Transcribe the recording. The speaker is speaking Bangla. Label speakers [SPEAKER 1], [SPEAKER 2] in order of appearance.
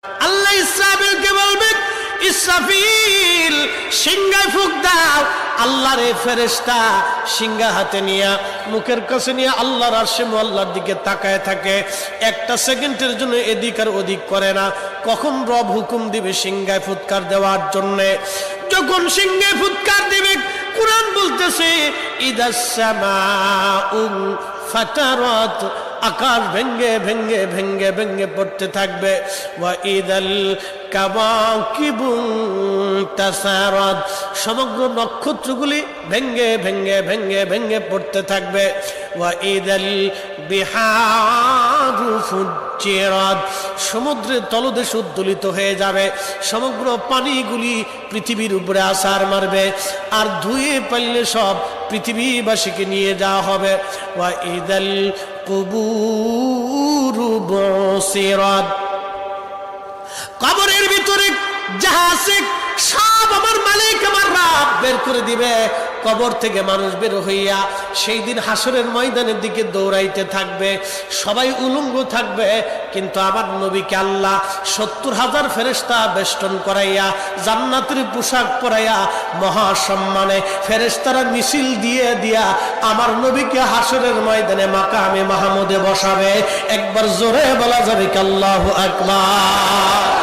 [SPEAKER 1] আল্লাহ ইসরাফিলকে বলবে, ইসরাফিল সিংহায় ফুঁক দাও। আল্লাহর এই ফেরেশতা সিংহা হাতে নিয়ে মুখের কাছে নিয়ে আল্লাহর আরশে মুআল্লার দিকে তাকায় থাকে। একটা সেকেন্ডের জন্য এদিক আর ওদিক করে না। কখন রব হুকুম দিবে সিংহায় ফুৎকার দেওয়ার জন্য, যখন সিংহায় ফুৎকার দিবে, কুরআন বলতেছে ইদাস সামাউ ফাতারাত, আকাশ ভেঙ্গে ভেঙ্গে ভেঙ্গে ভেঙ্গে পড়তে থাকবে। ওয়া ইদাল কাওয়াকিবু তাসারাত, সমগ্র নক্ষত্রগুলি ভেঙ্গে ভেঙ্গে ভেঙ্গে ভেঙ্গে পড়তে থাকবে। ওয়া ইদাল বিহারু ফুজ্জিরাত, সমুদ্রের তলদেশ উদ্দোলিত হয়ে যাবে। সমগ্র পানিগুলি পৃথিবীর উপরে আছাড় মারবে, আর ধুয়ে পাইলে সব পৃথিবীবাসীকে নিয়ে যাওয়া হবে। ওয়া ইদাল কুবুরু বুসিরাত, কবরের ভিতরে যাহা আছে সব আমার মালিক আমার রব বের করে দিবে। কবর থেকে মানুষ বের হইয়া সেই দিন হাসরের ময়দানের দিকে দৌড়াইতে থাকবে, সবাই উলঙ্গ থাকবে। কিন্তু আমার নবীকে আল্লাহ ৭০,০০০ ফেরেশতা বেষ্টন করাইয়া জান্নাতের পোশাক পরাইয়া মহাসম্মানে ফেরেশতারা মিছিল দিয়ে দিয়া আমার নবীকে হাসরের ময়দানে মাকামে মাহমুদে বসাবে। একবার জোরে বলা যাবে কি আল্লাহু আকবার।